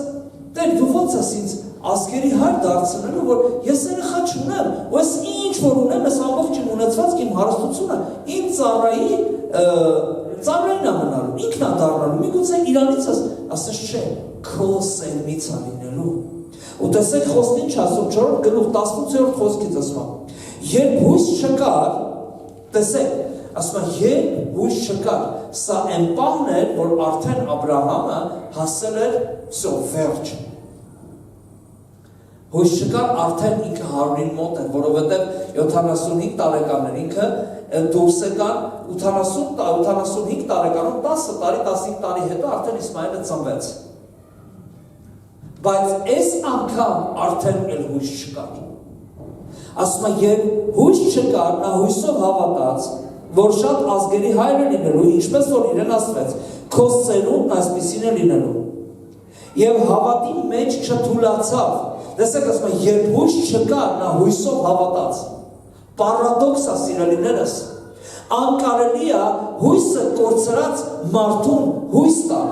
Տեր, դու ո՞նց ես ինձ ազգերի հայր դարձնելու, որ ես երեխա չունեմ, ու ես ինչ որ ունեմ, ես ամբողջ իմ ունեցվածք, իմ հարստությունը, իմ ծառային ամնալու, ինքն է դառնալու, միգուցե իրանից ասես չէ, քո սերմից է լինելու։ Ու տեսեք խոսքն ինչ ասում, 4 գլուխ 18-րդ խոսքից ասում է, երբ հույս չկար, տեսեք, ասում է, երբ հույս չկար, սա այն պահն էր, որ արդեն Աբրահամը հասել էր վերջ։ Հույս չկար, արդեն ինքը 100-ին մոտ էր, որովհետև 75 տարեկան էր, ինքը դուրս եկան 85 տարեկանում 10 տարի, 15 տարի հետո արդեն Իսմայելը ծնվեց։ Բայց այս անգամ արդեն էլ հույս չկար։ Ասում է, երբ հույս չկար, նա հույսով հավատաց, որ շատ ազգերի հայր է լինելու, ինչպես որ իրեն ասվեց, քո սերունդն այսպիսին է լինելու։ Եվ հավատի մեջ չթուլացավ։ Տեսեք, ասում է, երբ հույս չկար, նա հույսով հավատաց։ Պարադոքս է, սիրելիներս, անկարելի է հույսը կորցրած մարդուն հույս տալ։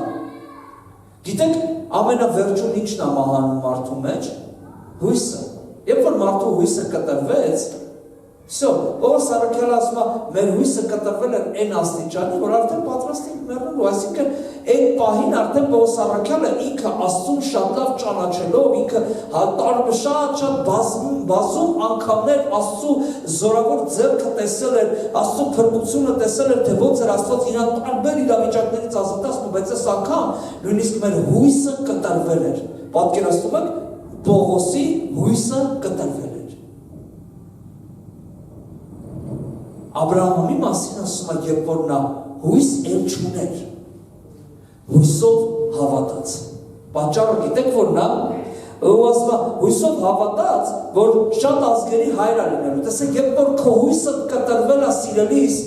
Գիտեք, ամենավերջում ինչն է մահանում մարդու մեջ, հույսը։ Երբ որ մարդու հույսը կտրվեց, Ով Սարաքյալը ասում է, մեր հույսը կտրվել էր այն աստիճանի, որ արդեն պատրաստ ենք մեռնելու, այսինքն այդ պահին արդեն Ով Սարաքյալը ինքը Աստծուն շատ լավ ճանաչելով, ինքը շատ բազում անգամներ Աստծու զորավոր ձեռքը տեսել էր, Աստծու փրկությունը տեսել էր, թե ոնց էր Աստված իրան տարբեր իրավիճակներից ազատացնում, բայց այս անգամ նույնիսկ մեր հույսը կտրվել էր։ Պատկերացնում եք, Պողոսի հույսը կտրվել էր։ Աբրահամի մասին ասում է, երբ որ նա հույս էլ չուներ, հույսով հավատաց։ Պատճառը գիտեք որ նա ասում է, հույսով հավատաց, որ շատ ազգերի հայր է լինելու։ Տեսեք, երբ որ քո հույսը կտրվել է սիրելիս,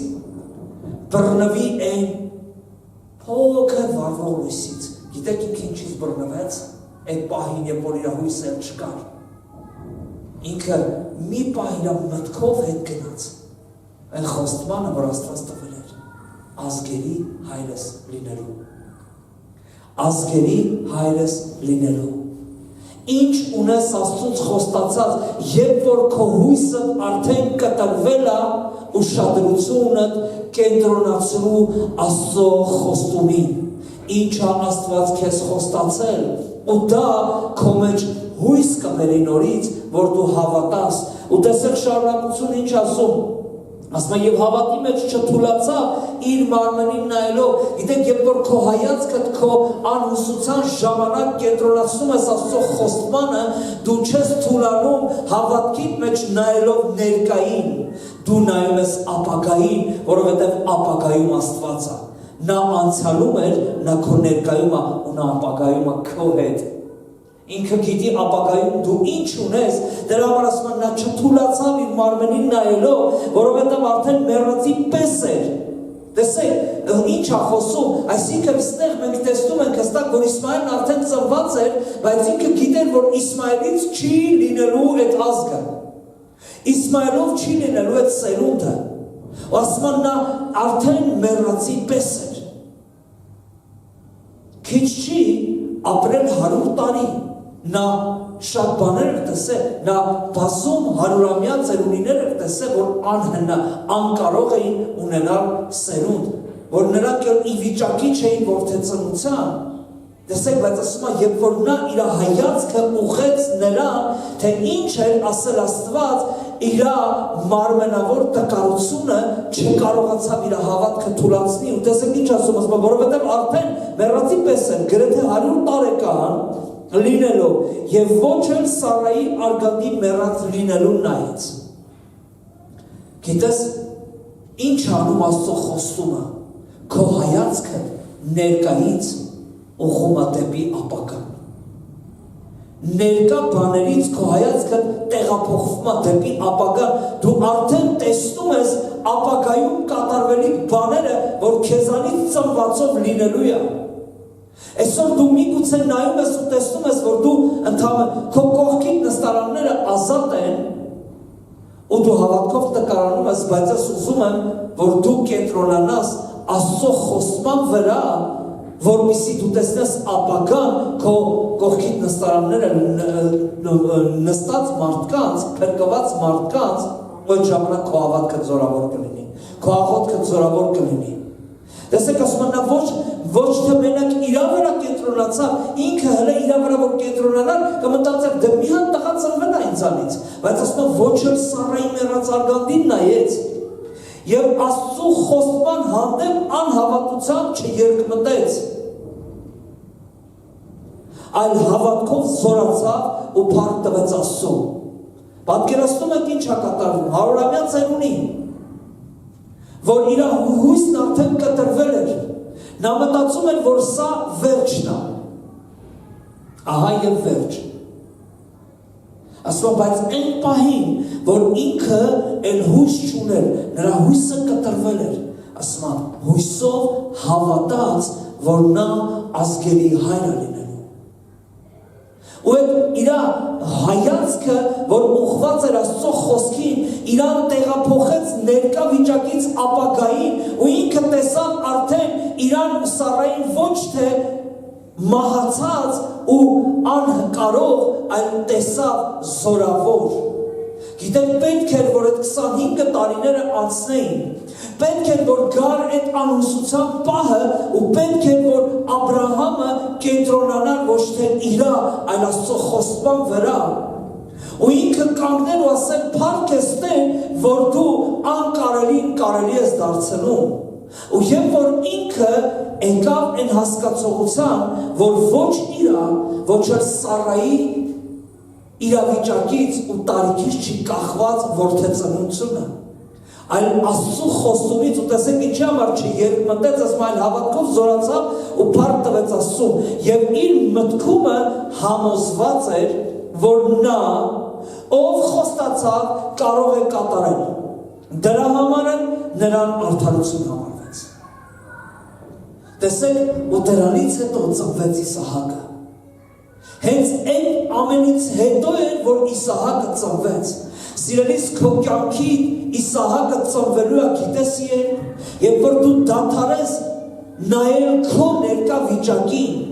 բռնվի այն փոքր վառվող հույսից։ Գիտեք ինքը ինչից բռնվեց, այդ պահին, երբ որ իր հույսը էլ չկար։ Ինքը մի պահ իր մտքով հետ գնաց։ Այն խոստմանը, որ Աստված տվել էր, ազգերի հայրս լինելու։ Ազգերի հայրս լինելու։ Ինչ ունես Աստծուց խոստացած, երբ որ քո հույսը արդեն կտրվել է, ուշադրությունդ կենտրոնացրու Աստծո խոստումին։ Ինչա Աստված քեզ խոստացել, ու դա քո մեջ հույս կբերի նորից, որ դու հավատաս։ Ու տեսեք շարունակությունը ինչ ասում։ Ասում է, և հավատի մեջ չթուլացավ իր մարմնին նայելով, գիտեք, երբ որ քո հայացքդ քո անհուսության ժամանակ կենտրոնացնում ես Աստծո խոստմանը, դու չես թուլանում հավատքի մեջ նայելով ներկային, դու նայում ես ապագային, որովհետև ապագայում Աստված է։ Նա անցյալում էր, նա քո ներկայում է, ու նա ապագայում է քո հետ։ Ինքը գիտի ապագայում դու ինչ ունես, դրա համար ասում են, նա չթուլացավ իր մարմնին նայելով, որովհետև արդեն մեռածի պես էր։ Տեսեք, ինչ է խոսում, այսինքն ստեղ մենք տեսնում ենք հստակ, որ Իսմայելն արդեն ծնված էր, բայց ինքը գիտեր, որ Իսմայելից չի լինելու այդ ազգը։ Իսմայելով չի լինելու այդ սերունդը։ Ասում են, նա արդեն մեռածի պես էր։ Քիչ չի ապրել 100 տարի։ Նա շատ բաներ էր տեսել, նա բազում հարյուրամյա ծերունիներ էր տեսել, որ անկարող էին ունենալ սերունդ, որ նրանք ի վիճակի չէին որդեծնության։ Տեսեք, բայց ասում է, երբ որ նա իր հայացքը ուղղեց նրան, թե ինչ էր ասել Աստված, իր մարմնավոր տկարությունը չկարողացավ իր հավատքը թուլացնի, ու տեսեք ինչ ասում, որովհետև արդեն մեռածի պես էր, գրեթե 100 տարեկան լինելով, և ոչ էլ Սարայի արգանդի մեռած լինելուն նայեց։ Գիտես, ինչ անում Աստծո խոստումը, քո հայացքը ներկայից ուղղում է դեպի ապագա։ Ներկա բաներից քո հայացքը տեղափոխվում է դեպի ապագա, դու արդեն տեսնում ես ապագայում կատարվելիք բաները, որ քեզանից ծնվածով լինելու է։ Այսօր դու միգուցե նայում ես ու տեսնում ես, որ դու ընդհանրապես քո կողքիդ նստարանները ազատ են, ու դու հավատքով տկարանում ես, բայց ես ուզում եմ, որ դու կենտրոնանաս Աստծո խոստման վրա, որպեսզի դու տեսնես ապագան քո կողքիդ նստարանները նստած մարդկանց, փրկված մարդկանց, այդ ժամանակ քո հավատքը զորավոր կլինի, քո աղոթքը զորավոր կլինի։ Տեսեք, ասում են, նա ոչ թե մենակ իրա վրա կենտրոնացավ, ինքը հələ իրա վրա որ կենտրոնանար, կմտածեր, դե մի հատ տղա ծնվել է ինձանից, բայց ասում են, ոչ էլ Սարայի մեռած արգանդին նայեց, և Աստծու խոստման հանդեպ անհավատությամբ չերկմտեց, այլ հավատքով զորացավ ու փառք տվեց Աստծուն։ Պատկերացնում եք ինչ է կատարվում, հարյուրամյա ծերունի, որ իր հույսն արդեն կտրվել էր, նա մտածում էր, որ սա վերջն է, ահա և վերջ։ Ասում, բայց այն պահին, որ ինքը էլ հույս չուներ, նրա հույսը կտրվել էր, ասում, հույսով հավատաց, որ նա ազգերի հայր է լինելու։ Ու այդ իր հայացքը, որ ուղղված էր Աստծո խոսքին, իրան տեղափոխեց ներկա վիճակից ապագային, ու ինքը տեսավ արդեն իրան Սարային ոչ թե մահացած ու անկարող, այլ տեսավ զորավոր։ Գիտեք, պետք էր, որ այդ 25 տարիները անցնեին, պետք էր, որ գար այդ անհուսության պահը ու պետք էր, որ Աբրահամը կենտրոնանար ոչ թե իրա, այլ Աստծո խոստման վրա ու ինքը կանգներ ու ասել փառք ես Տեր, որ դու անկարելին կարելի ես դարձնում ու երբ որ ինքը եկավ այն հասկացողության, որ ոչ իրա, ոչ էլ Սարայի իրավիճակից ու տարիքից չի կախված որդեծնությունը, այլ Աստծո խոստումից ու տեսեք ինչի համար չի երկմտեց, ասում այլ հավատքով զորացավ ու փառք տվեց Աստծուն եւ իր մտքումը համոզված էր, որ նա ով խոստացավ կարող է կատարել, դրա համար նրան արդարություն համարվեց։ Տեսեք ու դրանից հետո ծնվեց Իսահակը։ Հենց այդ ամենից հետո էր, որ Իսահակը ծնվեց։ Սիրելիս, քո կյանքի Իսահակը ծնվելու է, գիտես երբ որ դու դադարես նայել քո ներկա վիճակին,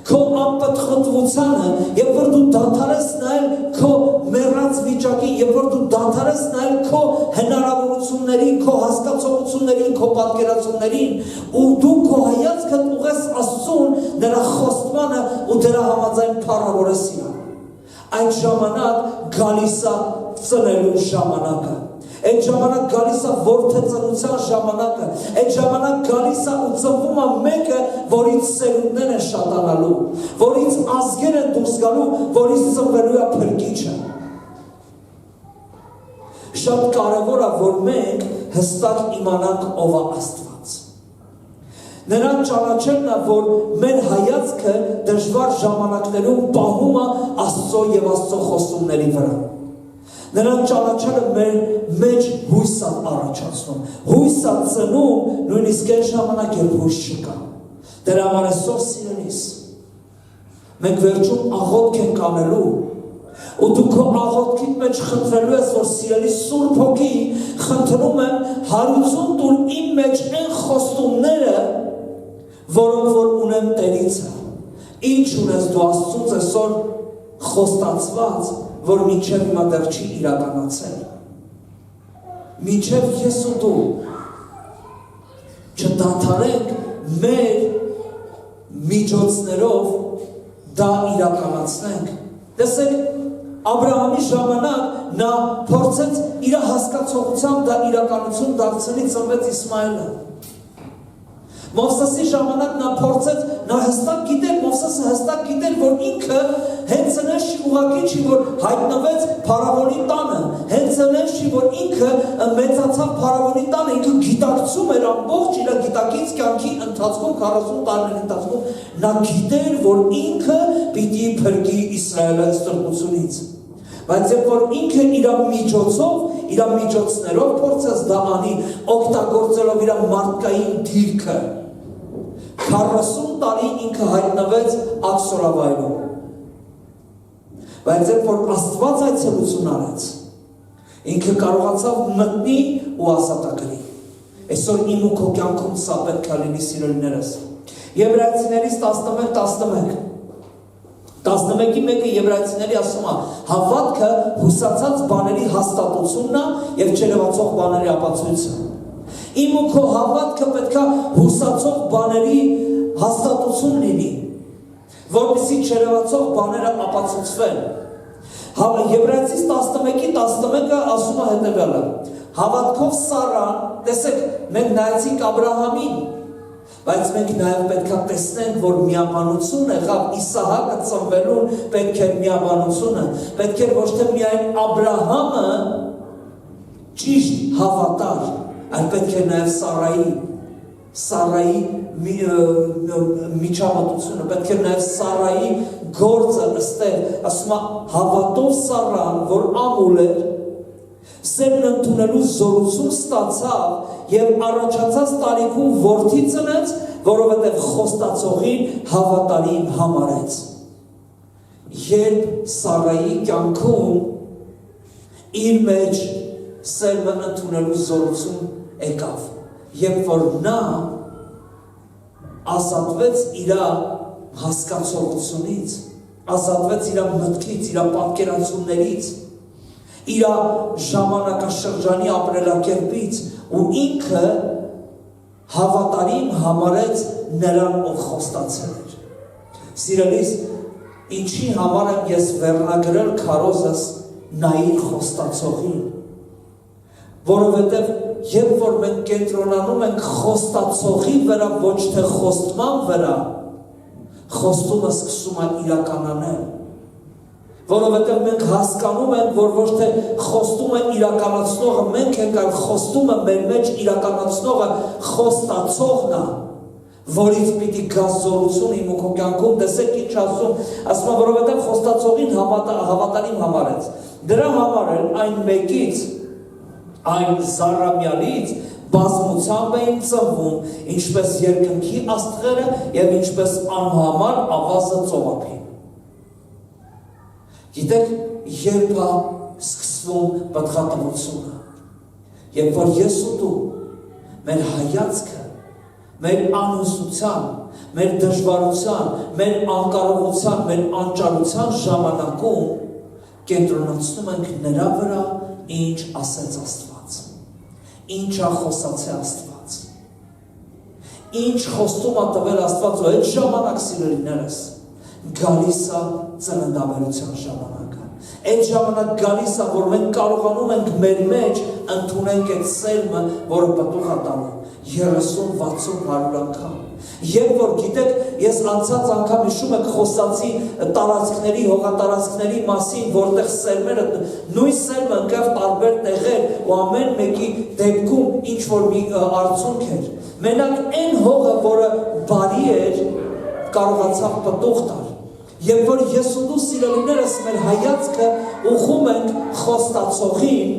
քո անպտղոտվությանը, երբ որ դու դադարես նայել քո մեռած վիճակին, երբ որ դու դադարես նայել քո հնարավորություններին, քո հասկացողություններին, քո պատկերացումներին, ու դու քո հայացքը ուղես Աստծուն, նրա խոստմանը ու դրա համաձայն փառավորես իրան, այդ ժամանակ գալիս է ծնելու ժամանակը, այդ ժամանակ գալիս է որդեծնության ժամանակը, այդ ժամանակ գալիս է ու ծնվում է մեկը, որից սերունդներ են շատանալու, որից ազգեր են դուրս գալու, որից ծնվելու է փրկիչը։ Շատ կարևոր է, որ մենք հստակ իմանանք ով է Աստված։ Նրան ճանաչելն է, որ մեր հայացքը դժվար ժամանակներում պահում է Աստծո եւ Աստծո խոստումների վրա։ Նրան ճանաչելը մեր մեջ հույս է առաջացնում, հույս է ծնում, նույնիսկ այն ժամանակ երբ հույս չկա։ Դրա համար այսօր սիրելիս, մենք վերջում աղոթք ենք անելու, ու դու քո աղոթքիդ մեջ խնդրելու ես, որ սիրելիս Սուրբ Հոգի, խնդրում եմ հարություն տուր իմ մեջ այն խոստումները, որոնք որ ունեմ Տերիցը։ Ինչ ունես դու Աստծուց այսօր խոստացված, որ մինչև հիմա դեռ չի իրականացել։ Մինչև ես ու դու չդադարենք մեր միջոցներով դա իրականացնենք։ Տեսեք, Աբրահամի ժամանակ նա փորձեց իր հասկացողությամբ դա իրականություն դարձնի, ծնվեց Իսմայելը։ Մովսեսի ժամանակ նա փորձեց, նա հստակ գիտեր, Մովսեսը հստակ գիտեր, որ ինքը հենց այնպես չի ուղղակի չի, որ հայտնվեց փարավոնի տանը, հենց այնպես չի, որ ինքը մեծացավ փարավոնի տանը, ինքը գիտակցում էր ամբողջ իր գիտակից կյանքի ընթացքում 40 տարիների ընթացքում նա գիտեր, որ ինքը պիտի փրկի Իսրայելը ստրկությունից։ Բայց երբ որ ինքը իր միջոցով, իր միջոցներով փորձեց դա անի, օգտագործելով իր մարդկային դիրքը, 40 տարի ինքը հայտնվեց աքսորավայրում։ Բայց երբ որ Աստված այցելություն արեց, ինքը կարողացավ մտնի ու ազատագրի։ Այսօր իմ ու քո կյանքում սա պետք է լինի, սիրելիներս։ Եբրայեցիներից 11-ի մեկը Եբրայեցիների ասում է, հավատքը հուսացած բաների հաստատությունն է եւ չերևացող բաների ապացույցը։ Իմ ու քո հավատքը պետք է հուսացող բաների հաստատություն լինի, որպեսզի չերևացող բաները ապացուցվեն։ Եբրայեցիս 11-ը ասում է հետևյալը. հավատքով Սարան, տեսեք, մենք նայեցինք Աբրահամին, բայց մենք նաև պետք է տեսնենք, որ միաբանություն եղավ Իսահակը ծնվելուն, պետք էր միաբանությունը, պետք էր ոչ թե միայն Աբրահամը ճիշտ հավատար, այլ պետք էր նաև Սարայի միջամտությունը, պետք էր նաև Սարայի գործը ըստեղ, ասում է հավատով Սարան, որ ամուլ էր, սերն ընդունելու զորություն ստացավ և առաջացած տարիքում որդի ծնեց, որովհետև խոստացողին հավատարիմ համարեց։ Երբ Սարայի կյանքում իր մեջ սերն ընդունելու զորություն եկավ, երբ որ նա ազատվեց իր հասկացողությունից, ազատվեց իր մտքից, իր պատկերացումներից, իր ժամանակաշրջանի ապրելակերպից ու ինքը հավատարիմ համարեց նրան, ով խոստացել էր։ Սիրելիս, ինչի համար եմ ես վերնագրել քարոզս նայիր խոստացողին, որովհետև երբ որ մենք կենտրոնանում ենք խոստացողի վրա, ոչ թե խոստման վրա, խոստումը սկսում է իրականանել, որովհետև մենք հասկանում ենք, որ ոչ թե խոստումը իրականացնողը մենք ենք, այլ խոստումը մեր մեջ իրականացնողը խոստացողն է, որից պիտի գա զորություն իմ ու քո կյանքում, տեսեք ինչ ասում է, որովհետև խոստացողին հավատարիմ համարեց։ Դրա համար էլ այն մեկից, այն զարամյալից բազմությամբ էին ծնվում, ինչպես երկնքի աստղերը և ինչպես անհամար ավազը ծովափին։ Գիտեք, երբ է սկսվում պտղատվությունը, երբ որ ես ու դու մեր հայացքը, մեր անհուսության, մեր դժվարության, մեր անկարողության, մեր անճարության ժամանակում կենտրոնացնում ենք նրա վրա, ինչ ասեց Աստված, ինչ է խոսացել Աստված, ինչ խոստում է տվել Աստված, ու այդ ժամանակ սիրելիներս գալիս է ծննդաբերության ժամանակը, այդ ժամանակ գալիս է, որ մենք կարողանում ենք մեր մեջ ընդունենք այդ սերմը, որը պտուղ է տալու 30-60-100 անգամ։ Երբ որ գիտեք, ես անցած անգամ հիշում եք խոսացի տարածքների, հողատարածքների մասին, որտեղ սերմերը, նույն սերմը ընկավ տարբեր տեղեր ու ամեն մեկի դեպքում ինչ որ մի արդյունք էր։ Մենակ այն հողը, որը բարի էր, կարողացավ պտուղ տալ։ Երբ որ ես ու դու սիրելիներս մեր հայացքը ուղղում ենք խոստացողին,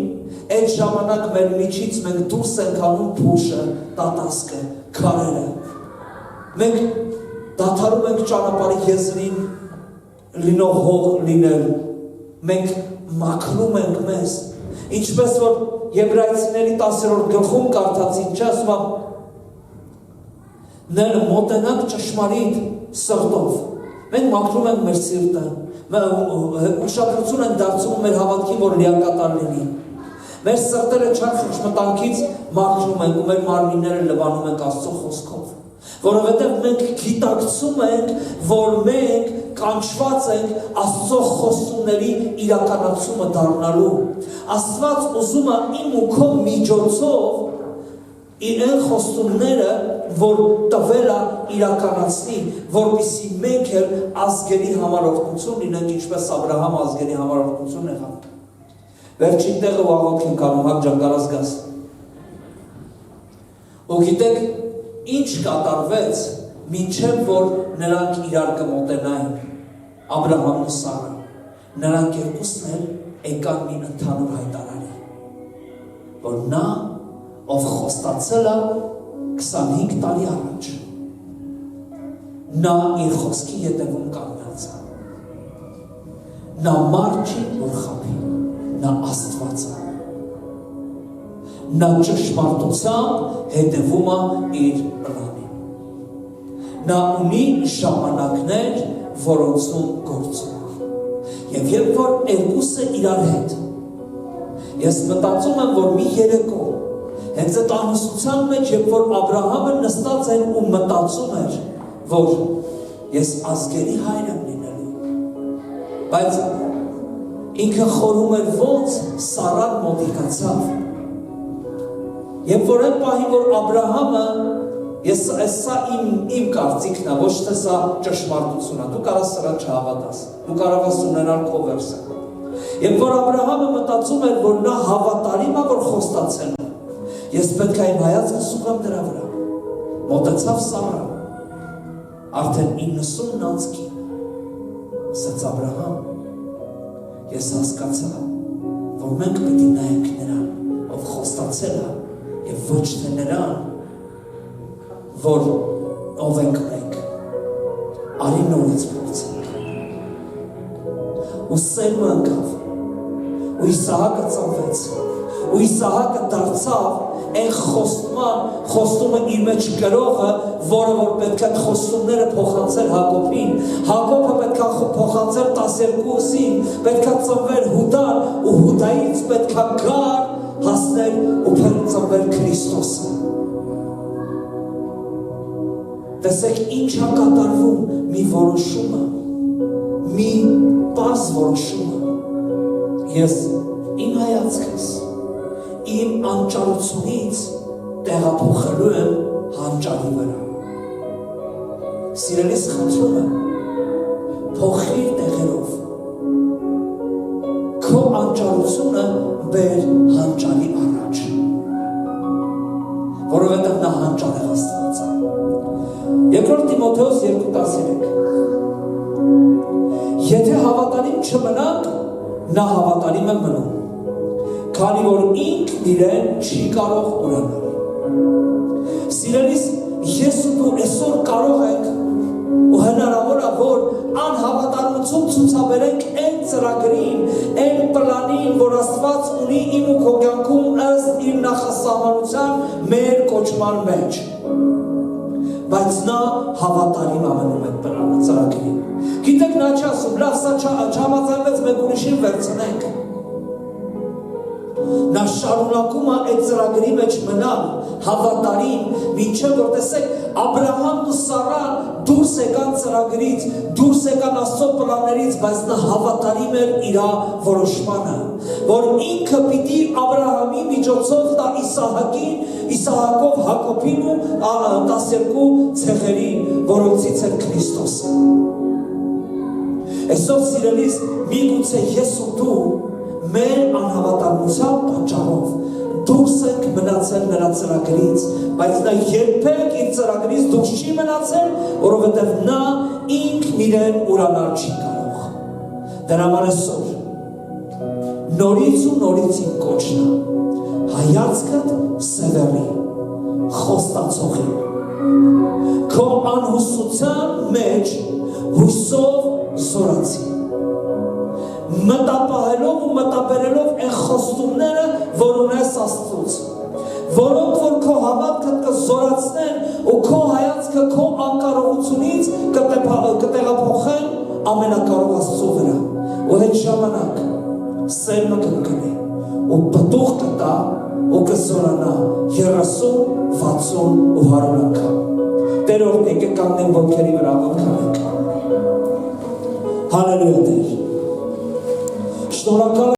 այդ ժամանակ մեր միջից մենք դուրս ենք անում փուշը, տատասկը, քարերը։ Մենք դադարում ենք ճանապարհի եզրին լինող հող լինել, մենք մաքրում ենք մեզ, ինչպես որ Եբրայեցիների 10-րդ գլխում կարդացին, չէ՞ ասում ներ մոտենանք ճշմարիտ սրտով, մենք մաքրում ենք մեր սիրտը, ուշադրություն ենք դարձնում մեր հավատքին, որ լիակատար լինի, մեր սրտերը չար խշմտանքից մաքրում ենք ու մեր մարմինները լվանում ենք Աստծո խոսքով, որովհետև մենք գիտակցում ենք, որ մենք կանչված ենք Աստծո խոստումների իրականացումը դառնալու։ Աստված ուզում է իմ ու քո միջոցով իր այն խոստումները, որ տվել է իրականացնի, որպեսզի մենք էլ ազգերի համար օգնություն լինենք, ինչպես Աբրահամ ազգերի համար օգնություն եղավ։ Վերջին տեղը ու աղոթք ենք անում, Հակ ջան, կարաս գաս։ Ու գիտեք, ինչ կատարվեց, մինչև որ նրանք իրար կմոտենային, Աբրահամն ու Սարը, նրանք երկուսն էլ եկան մի ընդհանուր հայտարարի, որ նա, ով խոստացել է 25 տարի առաջ, նա իր խոսքի ետևում կանգնած է, նա մարդ չի, որ խաբի, նա Աստված է, նա ճշմարտությամբ հետևում է իր պլանին, նա ունի ժամանակներ, որոնցում գործում է, և երբ որ երկուսը իրար հետ, ես մտածում եմ, որ մի երեկո, հենց այդ անհուսության մեջ, երբ որ Աբրահամը նստած էր ու մտածում էր, որ ես ազգերի հայր եմ լինելու, բայց ինքը խորում էր ոնց Սարան մոտիկացավ, երբ որ այն պահին, որ Աբրահամը, սա իմ կարծիքն է, ոչ թե սա ճշմարտություն է, դու կարաս սրան չհավատաս, դու կարող ես ունենալ քո վերսը, երբ որ Աբրահամը մտածում էր, որ նա հավատարիմ է, որ խոստացել է, ես պետք է իմ հայացքը սուղեմ դրա վրա, մոտեցավ Սարան, արդեն 90 անցքի, ասաց Աբրահամ, ես հասկացա, որ մենք պետք է նայենք նրան, ով խոստացել է, և ոչ թե նրան, որ ով ենք մենք, արի նորից փորձենք, ու սերմը ընկավ, ու Իսահակը ծնվեց, ու Իսահակը դարձավ այն խոստումը իր մեջ գրողը, որը որ պետք է խոստումները փոխանցեր Հակոբին, Հակոբը պետք է փոխանցեր 12-ին, պետք է ծնվեր Հուդան, ու Հուդայից պետք է գար հասներ ու ծնվեր Քրիստոսը։ Տեսեք ինչ է կատարվում մի որոշումը, մի պարզ որոշումը։ Ես իմ հայացքս, իմ անճարությունից տեղափոխելու եմ հանճարի վրա։ Սիրելիս խնդրում եմ, փոխիր տեղերով քո անճարությունը բեր հանճարի առաջ, որովհետև նա հանճար է Աստվածը։ Երկրորդ Տիմոթեոս 2:13 Եթե հավատարիմ չմնանք, նա հավատարիմ է մնում, քանի որ ինքն իրեն չի կարող ուրանալ։ Սիրելիս, ես ու դու այսօր կարող ենք ու հնարավոր է, որ անհավատարմություն ցուցաբերենք այն ծրագրին, այն պլանին, որ Աստված ունի իմ ու քո կյանքում ըստ իր նախասահմանության մեր կոչման մեջ։ Բայց նա հավատարիմ ամենում այդ պլանը ծրագրին։ Գիտեք, նա չի ասում, լավ, սա չհամաձայնվեց, մեկ ուրիշին վերցնենք։ Նա շարունակում է այդ ծրագրի մեջ մնալ հավատարիմ, մինչև որ տեսեք Աբրահամն ու Սարան դուրս եկան ծրագրից, դուրս եկան Աստծո պլաններից, բայց նա հավատարիմ էր իր որոշմանը, որ ինքը պիտի Աբրահամի միջոցով տա Իսահակին, Իսահակով Հակոբին ու 12 ցեղերին, որոնցից էր Քրիստոսը։ Այսօր սիրելիս, միգուցե ես ու դու մեր անհավատարմության պատճառով դուրս ենք մնացել նրա ծրագրից, բայց նա երբեք իր ծրագրից դուրս չի մնացել, որովհետև նա ինքն իրեն ուրանալ չի կարող։ Դրա համար այսօր նորից ու նորից իմ կոչն է, հայացքդ սևեռի, խոստացողի, քո անհուսության մեջ հույսով զորացի, մտապահելով ու մտաբերելով այն խոստումները, որ ունես Աստծուց, որոնք որ քո հավատքը կզորացնեն ու քո հայացքը քո անկարողությունից կտեղափոխեն ամենակարող Աստծո վրա, ու այդ ժամանակ սերմը կընկնի ու պտուղ կտա ու կզորանա 30, 60 ու 100 անգամ։ Տերով եկեք կանգնենք ոտքերի վրա, ողջունենք։ Հալելույա Տեր։ Շնորհակալ